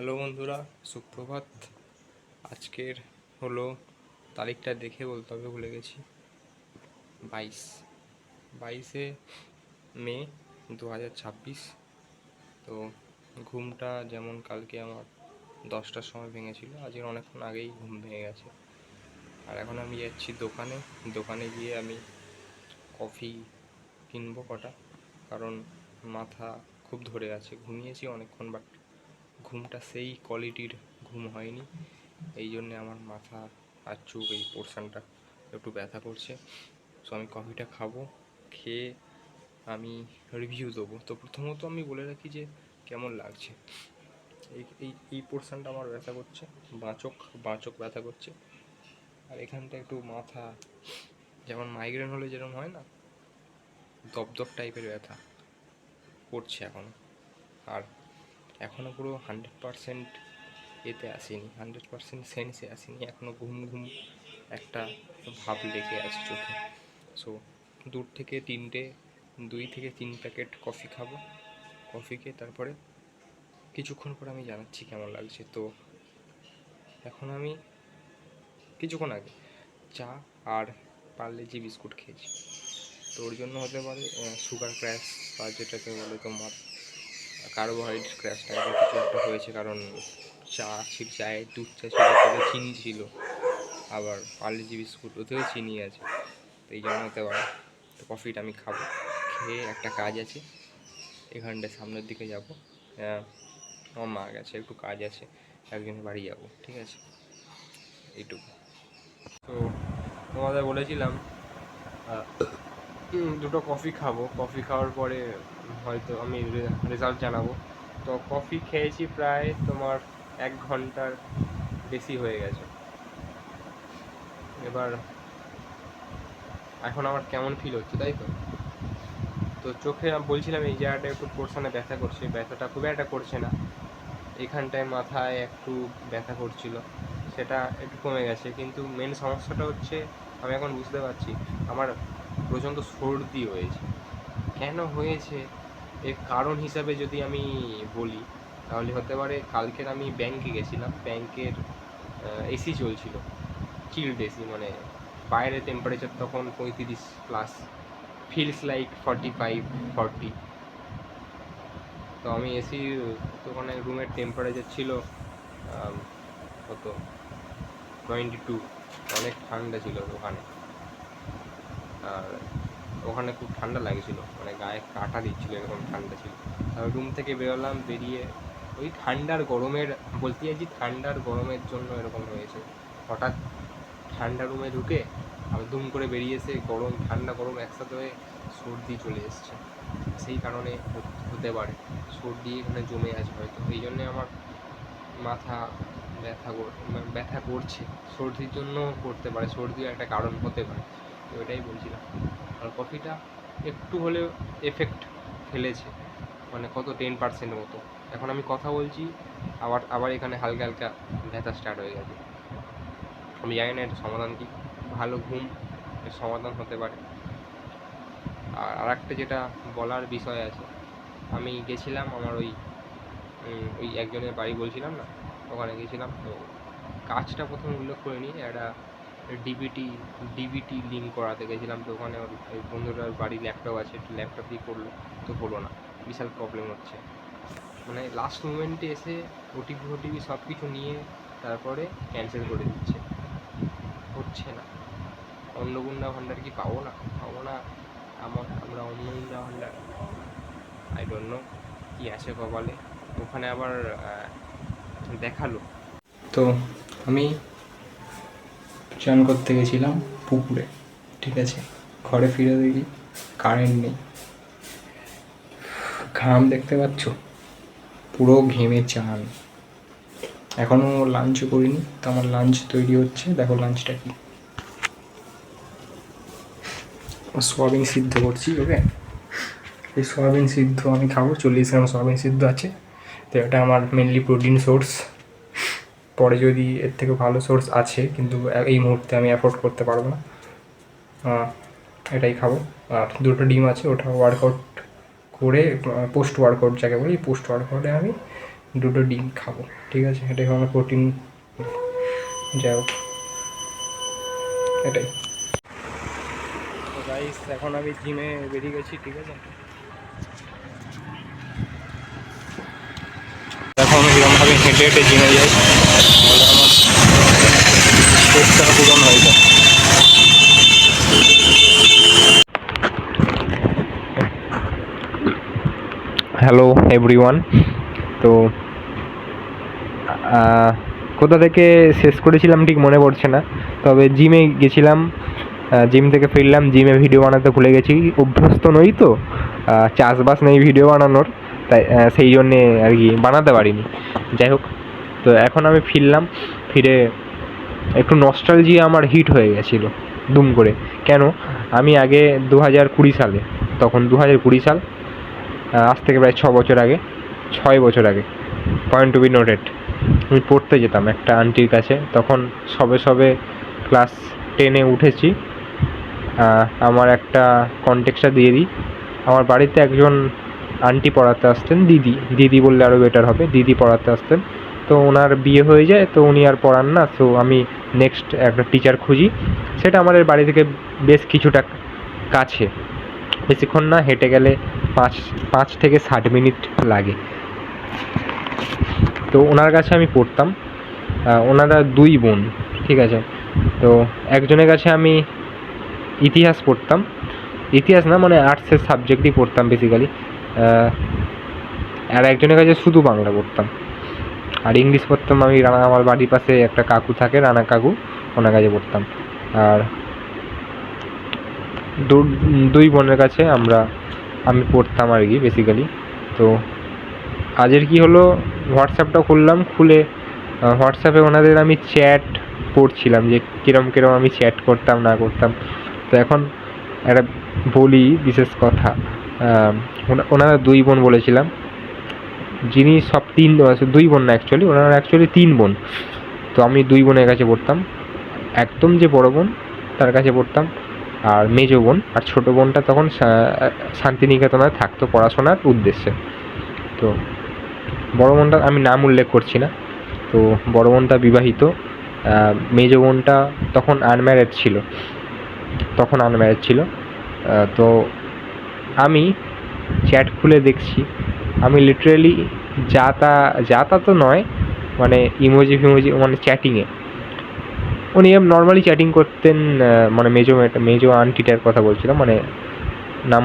Hello বন্ধুরা, সুপ্রভাত। আজকের হলো তারিখটা দেখে বলতে হবে, ভুলে গেছি। 22শে মে 2026। তো ঘুমটা যেমন কালকে আমার 10টার সময় ভেঙেছিল, আজকের অনেকক্ষণ আগেই ঘুম ভেঙে গেছে। আর এখন আমি যাচ্ছি দোকানে। দোকানে গিয়ে আমি কফি কিনবো কটা, কারণ মাথা খুব ধরে আছে। ঘুমিয়েছি অনেকক্ষণ, বাট ঘুমটা সেই কোয়ালিটির ঘুম হয়নি। এই জন্যে আমার মাথা আর চোখ, এই পোর্শনটা একটু ব্যথা করছে। সো আমি কফিটা খাবো, খেয়ে আমি রিভিউ দেবো। তো প্রথমত আমি বলে রাখি যে কেমন লাগছে। এই এই এই পোর্শনটা আমার ব্যথা করছে, বাঁ চোখ ব্যথা করছে। আর এখানটা একটু মাথা, যেমন মাইগ্রেন হলে যেরকম হয় না, দপদপ টাইপের ব্যথা করছে এখনও। আর এখনও পুরো 100% এতে আসেনি, 100% সেন্সে আসেনি, এখনও ঘুম ঘুম একটা ভাব লেগে আছে চোখে। সো দুই থেকে তিন প্যাকেট কফি খাবো। কফি খেয়ে তারপরে কিছুক্ষণ পর আমি জানাচ্ছি কেমন লাগছে। তো এখন আমি কিছুক্ষণ আগে চা আর পার্লে-জি বিস্কুট খেয়েছি। তো ওর জন্য হতে পারে সুগার ক্র্যাশ, বা যেটাকে বলে তোমার কার্বোহাইড্রেট ক্র্যাশ টাইপের কিছু একটা হয়েছে। কারণ চায়ে দুধ চা ছিল, তাতে চিনি ছিল, আবার পার্লে-জি বিস্কুট, ওতেও চিনি আছে। তো এই জন্য হতে পারে। তো কফিটা আমি খাবো, খেয়ে একটা কাজ আছে, এখানটায় সামনের দিকে যাবো। আমার মা গেছে, একটু কাজ আছে, একজনের বাড়ি যাবো, ঠিক আছে, এইটুকু। তো তোমাদের বলেছিলাম দুটো কফি খাবো, কফি খাওয়ার পরে হয়তো আমি রেজাল্ট জানাবো। তো কফি খেয়েছি প্রায় তোমার 1 ঘন্টার বেশি হয়ে গেছে। এবার এখন আমার কেমন ফিল হচ্ছে, তাই তো। তো চোখে আমি বলছিলাম এই জায়গাটা একটু পোর্শনে ব্যথা করছে, ব্যথাটা খুব একটা করছে না। এখানটায় মাথায় একটু ব্যথা করছিল, সেটা একটু কমে গেছে। কিন্তু মেন সমস্যাটা হচ্ছে, আমি এখন বুঝতে পারছি আমার প্রচণ্ড সর্দি হয়েছে। কেন হয়েছে এর কারণ হিসাবে যদি আমি বলি, তাহলে হতে পারে কালকের আমি ব্যাংকে গেছিলাম, ব্যাংকের এসি চলছিল, চিল্ড এসি, মানে বাইরে টেম্পারেচার তখন 35+, ফিলস লাইক 45-40। তো আমি এসির ওখানে রুমের টেম্পারেচার ছিল কত 22, অনেক ঠান্ডা ছিল ওখানে। আর ওখানে খুব ঠান্ডা লাগছিল, মানে গায়ে কাটা দিচ্ছিলো, এরকম ঠান্ডা ছিল। তারপর রুম থেকে বেরোলাম, বেরিয়ে ওই ঠান্ডার গরমের জন্য এরকম হয়েছে। হঠাৎ ঠান্ডা রুমে ঢুকে আবার দুম করে বেরিয়ে এসে ঠান্ডা গরম একসাথে হয়ে সর্দি চলে এসছে। সেই কারণে হতে পারে সর্দি এখানে জমে আছে হয়তো, এই জন্যে আমার মাথা ব্যথা করছে। সর্দির জন্য করতে পারে, সর্দিও একটা কারণ হতে পারে। তো এটাই বলছিলাম। আর কফিটা একটু হলেও এফেক্ট ফেলেছে, মানে কত 10% মতো। এখন আমি কথা বলছি, আবার এখানে হালকা হালকা ব্যথা স্টার্ট হয়ে গেছে। আমি জানি না এর সমাধান কি। ভালো ঘুম এর সমাধান হতে পারে। আর একটা যেটা বলার বিষয় আছে, আমি গেছিলাম আমার ওই একজনের বাড়ি বলছিলাম না, ওখানে গেছিলাম। তো কাজটা প্রথমে উল্লেখ করে নিই, একটা ডিবিটি লিঙ্ক করাতে গেছিলাম। তো ওখানে ওই বন্ধুটার বাড়ির ল্যাপটপ আছে, একটু ল্যাপটপ দিয়ে করলো, তো হলো না, বিশাল প্রবলেম হচ্ছে। মানে লাস্ট মোমেন্টে এসে ওটিপি সব কিছু নিয়ে তারপরে ক্যান্সেল করে দিচ্ছে, হচ্ছে না। অন্নপূর্ণা ভাণ্ডার কি পাবো না আমরা অন্নপূর্ণা ভাণ্ডার, আই ডোন্ট নো কী আছে কপালে। ওখানে আবার দেখালো। তো আমি চান করতে গেছিলাম পুকুরে, ঠিক আছে, ঘরে ফিরে দেখি কারেন্ট নেই। ঘাম দেখতে পাচ্ছ, পুরো ঘেমে চান। এখনও লাঞ্চও করিনি, তো আমার লাঞ্চ তৈরি হচ্ছে। দেখো লাঞ্চটা কি, সোয়াবিন সিদ্ধ করছি। ওকে, এই সোয়াবিন সিদ্ধ আমি খাবো। 40 গ্রাম সোয়াবিন সিদ্ধ আছে। তো এটা আমার মেনলি প্রোটিন সোর্স। পরে যদি এর থেকে ভালো সোর্স আছে, কিন্তু এই মুহূর্তে আমি অ্যাফোর্ড করতে পারবো না, এটাই খাবো। আর দুটো ডিম আছে, ওটা ওয়ার্কআউট করে, পোস্ট ওয়ার্কআউট যাকে বলি, পোস্ট ওয়ার্কআউটে আমি দুটো ডিম খাবো, ঠিক আছে? এটাই আমার প্রোটিন। যাই হোক, এটাই। তো গাইস, এখন আমি জিমে বেরিয়ে গেছি, ঠিক আছে? এখন এরকমভাবে হেঁটে হেঁটে জিমে যাই, বলে আমার পেটটা পূরণ হয়ে যায়। Hello everyone. তো কোথা থেকে শেষ করেছিলাম ঠিক মনে পড়ছে না, তবে জিমে গেছিলাম। জিম থেকে ফিরলাম, জিমে ভিডিও বানাতে ভুলে গেছি, অভ্যস্ত নই তো, চাষবাস নেই ভিডিও বানানোর, তাই সেই জন্যে আর কি বানাতে পারিনি। যাই হোক, তো এখন আমি ফিরলাম, ফিরে একটু নস্টালজিয়া আমার হিট হয়ে গেছিলো দুম করে। কেন? আমি আগে 2020 সালে, তখন 2020 সাল, আজ থেকে প্রায় 6 বছর আগে, 6 বছর আগে, পয়েন্ট টু বি নোটেড, আমি পড়তে যেতাম একটা আন্টির কাছে। তখন সবে সবে ক্লাস 10-এ উঠেছি। আমার একটা কনটেক্সটটা দিয়ে দিই। আমার বাড়িতে একজন আন্টি পড়াতে আসতেন, দিদি, দিদি বললে আরও বেটার হবে, দিদি পড়াতে আসতেন। তো ওনার বিয়ে হয়ে যায়, তো উনি আর পড়ান না। তো আমি নেক্সট একটা টিচার খুঁজি। সেটা আমাদের বাড়ি থেকে বেশ কিছুটা কাছে, বেশিক্ষণ না, হেঁটে গেলে 5 থেকে 60 মিনিট লাগে। তো ওনার কাছে আমি পড়তাম। ওনারা 2 বোন, ঠিক আছে? তো একজনের কাছে আমি ইতিহাস পড়তাম, ইতিহাস না মানে আর্টসের সাবজেক্টই পড়তাম বেসিক্যালি। আর একজনের কাছে শুধু বাংলা পড়তাম, আর ইংলিশ পড়তাম আমি আমার বাড়ির পাশে একটা কাকু থাকে, রানা কাকু, ওনার কাছে পড়তাম। আর 2 বোনের কাছে আমি পড়তাম আর কি বেসিক্যালি। তো আজের কি হলো, হোয়াটসঅ্যাপটা খুললাম, খুলে হোয়াটসঅ্যাপে ওনাদের আমি চ্যাট পড়ছিলাম যে কিরম আমি চ্যাট করতাম না করতাম। তো এখন একটা বলি বিশেষ কথা, ওনারা 2 বোন বলেছিলাম, যিনি সব 2 বোন না, ওনারা অ্যাকচুয়ালি 3 বোন। তো আমি 2 বোনের কাছে পড়তাম, একদম যে বড় বোন তার কাছে পড়তাম, আর মেজো বোন আর ছোটো বোনটা তখন শান্তিনিকেতনে থাকতো পড়াশোনার উদ্দেশ্যে। তো বড় বোনটা আমি নাম উল্লেখ করছি না। তো বড় বোনটা বিবাহিত, মেজো বোনটা তখন আনম্যারেড ছিল। তো আমি চ্যাট খুলে দেখছি, আমি লিটারেলি যা তা তো নয়, মানে ইমোজি ফিমোজি, মানে চ্যাটিংয়ে উনি নর্মালি চ্যাটিং করতেন। মানে মেজো আন্টিটার কথা বলছিলাম, মানে নাম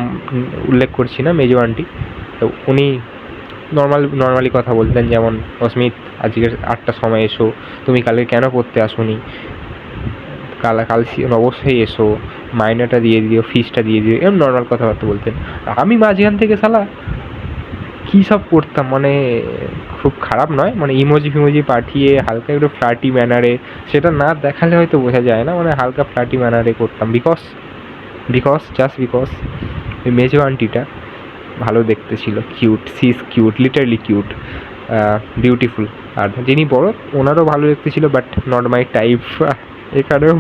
উল্লেখ করছি না, মেজো আন্টি। তো উনি নর্মালি কথা বলতেন, যেমন অস্মিত আজকের 8টার সময় এসো, তুমি কালকে কেন পড়তে আসোনি, কাল অবশ্যই এসো, মাইনেটা দিয়ে দিও, ফিসটা দিয়ে দিও, এরকম নর্মাল কথাবার্তা বলতেন। আমি মাঝখান থেকে শালা কী সব করতাম, মানে খুব খারাপ নয়, মানে ইমোজি ফিমোজি পাঠিয়ে হালকা একটু ফ্ল্যাটি ম্যানারে, সেটা না দেখালে হয়তো বোঝা যায় না, মানে হালকা ফ্ল্যাটি ম্যানারে করতাম, বিকজ ওই মেজো আন্টিটা ভালো দেখতে ছিল, cute, she is cute, literally cute, beautiful. আর যিনি বড়, ওনারও ভালো দেখতে ছিল, বাট নট মাই টাইপ। এখানেও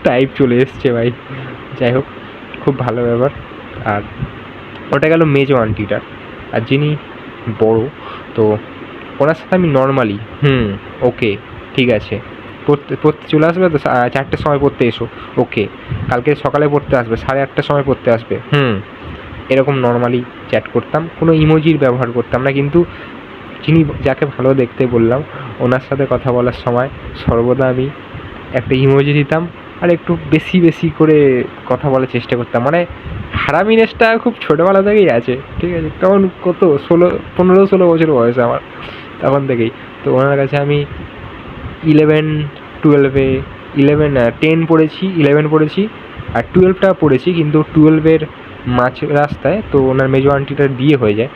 টাইপ চলে এসছে ভাই। যাই হোক, খুব ভালো ব্যাপার। আর ওটা গেল মেজো আন্টিটার। আর যিনি বড়, তো ওনার সাথে আমি নর্মালি ওকে, ঠিক আছে, পড়তে চলে আসবে তো, 4টের সময় পড়তে এসো, ওকে, কালকে সকালে পড়তে আসবে, 8:30টার সময় পড়তে আসবে, এরকম নর্মালি চ্যাট করতাম, কোনো ইমোজির ব্যবহার করতাম না। কিন্তু যিনি যাকে ভালো দেখতে বললাম, ওনার সাথে কথা বলার সময় সর্বদা আমি একটা ইমোজি দিতাম, আর একটু বেশি করে কথা বলার চেষ্টা করতাম। মানে হারামিনেসটা খুব ছোটোবেলা থেকেই আছে, ঠিক আছে? তখন কত 15-16 বছর বয়স আমার, তখন থেকেই। তো ওনার কাছে আমি 10 পড়েছি, 11 পড়েছি, আর 12টা পড়েছি, কিন্তু 12-এর মাঝ রাস্তায় তো ওনার মেজো আন্টিটার বিয়ে হয়ে যায়।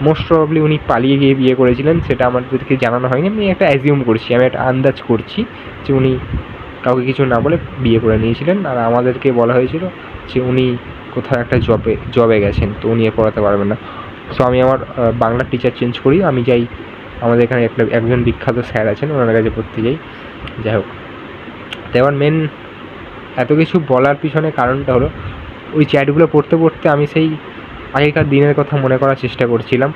মোস্ট প্রবাবলি উনি পালিয়ে গিয়ে বিয়ে করেছিলেন, সেটা আমাদেরকে জানানো হয়নি। আমি একটা অ্যাজিউম করছি, আমি একটা আন্দাজ করছি যে উনি কাউকে কিছু না বলে বিয়ে করে নিয়েছিলেন। আর আমাদেরকে বলা হয়েছিল যে উনি কোথাও একটা জবে গেছেন, তো উনি পড়াতে পারবেন না। সো আমি আমার বাংলার টিচার চেঞ্জ করি, আমি যাই আমাদের এখানে একজন বিখ্যাত স্যার আছেন, ওনার কাছে পড়তে যাই। যাই হোক, তো এবার মেন এত কিছু বলার পিছনে কারণটা হলো, ওই চ্যাটগুলো পড়তে পড়তে আমি সেই আগেকার দিনের কথা মনে করার চেষ্টা করছিলাম।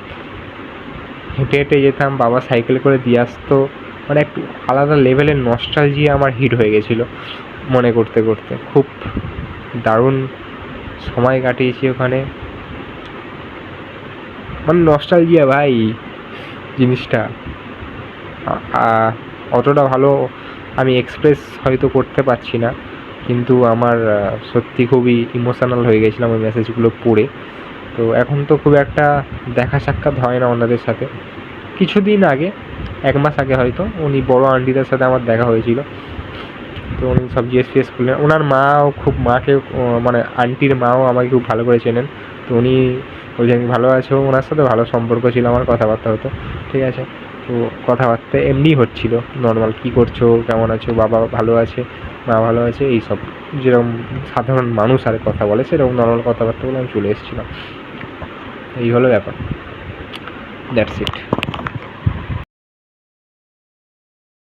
হেঁটে হেঁটে যেতাম, বাবা সাইকেল করে দিয়ে আসতো। মানে একটু আলাদা লেভেলের নস্টালজিয়া আমার হিট হয়ে গেছিলো মনে করতে করতে। খুব দারুণ সময় কাটিয়েছি ওখানে, মানে নস্টালজিয়া ভাই জিনিসটা অতটা ভালো আমি এক্সপ্রেস হয়তো করতে পারছি না, কিন্তু আমার সত্যি খুবই ইমোশনাল হয়ে গেছিলাম ওই মেসেজগুলো পড়ে। তো এখন তো খুব একটা দেখা সাক্ষাৎ হয় না ওনাদের সাথে। কিছুদিন আগে, 1 মাস আগে হয়তো, উনি বড় আন্টিদের সাথে আমার দেখা হয়েছিল। তো উনি সব জিজ্ঞেস করলেন। ওনার মাও খুব, মাকে মানে আন্টির মাও আমাকে খুব ভালো করে চেনেন। তো উনি বলছেন ভালো আছো, ওনার সাথে ভালো সম্পর্ক ছিল আমার, কথাবার্তা হতো, ঠিক আছে। তো কথাবার্তা এমনিই হচ্ছিল নর্মাল, কী করছো, কেমন আছো, বাবা ভালো আছে, মা ভালো আছে, এইসব যেরকম সাধারণ মানুষ আর কথা বলে সেরকম নর্মাল কথাবার্তা বলে আমি চলে এসেছিলাম। এই হলো ব্যাপার, দ্যাটস ইট।